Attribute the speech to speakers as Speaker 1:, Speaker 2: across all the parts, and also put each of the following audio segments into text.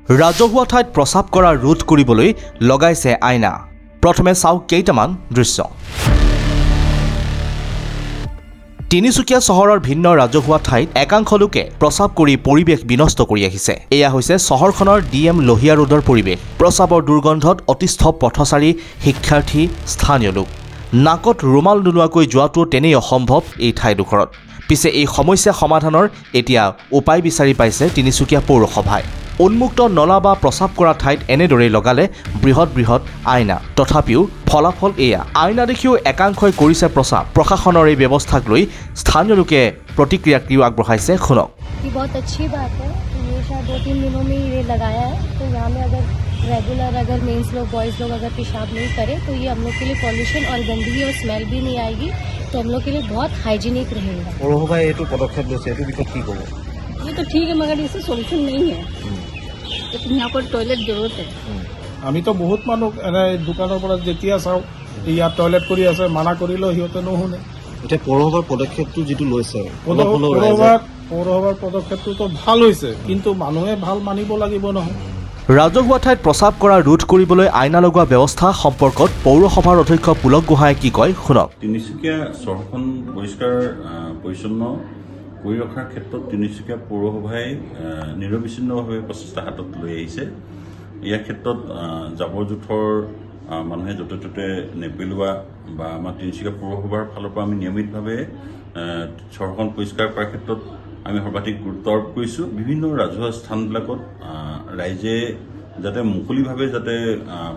Speaker 1: ৰাজহুৱা ঠাইত প্ৰস্ৰাৱ কৰা ৰোধ কৰিবলৈ লগাইছে আইনা। প্ৰথমে চাওক কেইটামান দৃশ্য। তিনিচুকীয়া চহৰৰ ভিন্ন ৰাজহুৱা ঠাইত একাংশ লোকে প্ৰস্ৰাৱ কৰি পৰিৱেশ বিনষ্ট কৰি আহিছে। এয়া হৈছে চহৰখনৰ DM লোহিয়া ৰোডৰ পৰিৱেশ। প্ৰস্ৰাৱৰ দুৰ্গন্ধত অতিষ্ঠ পথচাৰী, শিক্ষাৰ্থী, স্থানীয় লোক। নাকত ৰুমাল নোলোৱাকৈ যোৱাটো তেনেই অসম্ভৱ এই ঠাইডোখৰত। পিছে এই সমস্যা সমাধানৰ এতিয়া উপায় বিচাৰি পাইছে তিনিচুকীয়া পৌৰসভাই। উন্মুক্ত নলা বা প্ৰস্ৰাৱ কৰা ঠাইত এনেদৰেই লগালে বৃহৎ বৃহৎ আইনা। তথাপিও ফলাফল এয়া। আইনা দেখিও একাংশই কৰিছে প্ৰস্ৰাৱ। প্ৰশাসনৰ এই ব্যৱস্থাক লৈ স্থানীয় লোকে প্ৰতিক্ৰিয়া কিয় আগবঢ়াইছে শুনক।
Speaker 2: बहुत अच्छी बात है। ये शायद 2-3 दिनों में ये लगाया है, तो यहाँ में अगर रेगुलर अगर मेंस लोग बॉयज़ लोग अगर पेशाब नहीं करें तो ये हम लोग के लिए पॉल्यूशन और गंदगी और स्मेल भी नहीं आएगी, तो हम लोग के लिए बहुत हाइजीनिक रहेगा।
Speaker 3: পৌৰসভাই এইটো পদক্ষেপ লৈছে, এইটো বিষয়ে কি ক'ব?
Speaker 2: ये तो ठीक है मगर इससे सोल्यूशन नहीं है, लेकिन यहाँ पर टॉयलेट जरूरत है।
Speaker 4: আমি তো বহুত মানুহ এনে দোকানৰ পৰা যেতিয়া চাওঁ ইয়াত টয়লেট কৰি আছে, মানা কৰিলেও সিহঁতে নুশুনে।
Speaker 3: এতিয়া পৌৰসভাৰ পদক্ষেপটো যিটো লৈছে,
Speaker 4: পৌৰসভাৰ পদক্ষেপটোতো ভাল হৈছে, কিন্তু মানুহে ভাল মানিব লাগিব নহয়।
Speaker 1: ৰাজহুৱা ঠাইত প্ৰস্ৰাৱ কৰা ৰোধ কৰিবলৈ আইনা লগোৱা ব্যৱস্থা সম্পৰ্কত পৌৰসভাৰ অধ্যক্ষ পুলক গোহাঁয়ে কি কয় শুনক।
Speaker 5: তিনিচুকীয়া চহৰখন পৰিষ্কাৰ পৰিচ্ছন্ন কৰি ৰখাৰ ক্ষেত্ৰত তিনিচুকীয়া পৌৰসভাই নিৰবিচ্ছিন্নভাৱে প্ৰচেষ্টা হাতত লৈ আহিছে। ইয়াৰ ক্ষেত্ৰত জাবৰ জোঁথৰ মানুহে য'তে ত'তে নেপেলোৱা বা আমাৰ তিনিচুকীয়া পৌৰসভাৰ ফালৰ পৰা আমি নিয়মিতভাৱে চহৰখন পৰিষ্কাৰ কৰাৰ ক্ষেত্ৰত আমি সৰ্বাধিক গুৰুত্ব আৰোপ কৰিছোঁ। বিভিন্ন ৰাজহুৱা স্থানবিলাকত ৰাইজে যাতে মুকলিভাৱে যাতে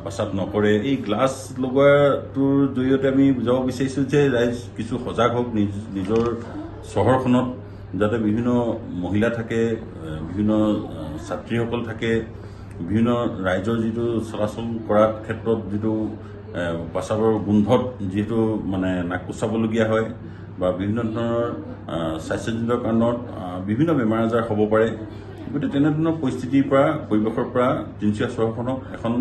Speaker 5: প্ৰস্ৰাৱ নকৰে, এই গ্লাছ লগোৱাটোৰ জৰিয়তে আমি বুজাব বিচাৰিছোঁ যে ৰাইজ কিছু সজাগ হওক। নিজৰ চহৰখনত যাতে বিভিন্ন মহিলা থাকে, বিভিন্ন ছাত্ৰীসকল থাকে, বিভিন্ন ৰাইজৰ যিটো চলাচল কৰাৰ ক্ষেত্ৰত যিটো প্ৰস্ৰাৱৰ গোন্ধত যিহেতু মানে নাক কোচাবলগীয়া হয় বা বিভিন্ন ধৰণৰ স্বাস্থ্যজনিত কাৰণত বিভিন্ন বেমাৰ আজাৰ হ'ব পাৰে। গতিকে তেনেধৰণৰ পৰিস্থিতিৰ পৰা পৰিৱেশৰ পৰা তিনিচুকীয়া চহৰখনক এখন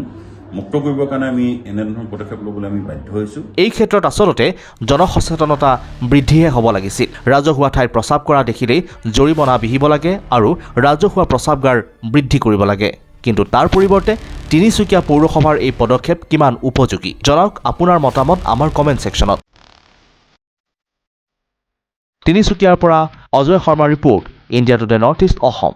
Speaker 5: মুক্ত কৰিবৰ কাৰণে আমি এনেধৰণৰ পদক্ষেপ ল'বলৈ আমি বাধ্য হৈছোঁ।
Speaker 1: এই ক্ষেত্ৰত আচলতে জনসচেতনতা বৃদ্ধিহে হ'ব লাগিছিল। ৰাজহুৱা ঠাইত প্ৰস্ৰাৱ কৰা দেখিলেই জৰিমনা বিহিব লাগে আৰু ৰাজহুৱা প্ৰস্ৰাৱগাৰ বৃদ্ধি কৰিব লাগে। কিন্তু তাৰ পৰিৱৰ্তে তিনিচুকীয়া পৌৰসভাৰ এই পদক্ষেপ কিমান উপযোগী জনাওক আপোনাৰ মতামত আমাৰ কমেণ্ট ছেকশ্যনত। তিনিচুকীয়াৰ পৰা Ajay Sharma report, India Today North East Assam.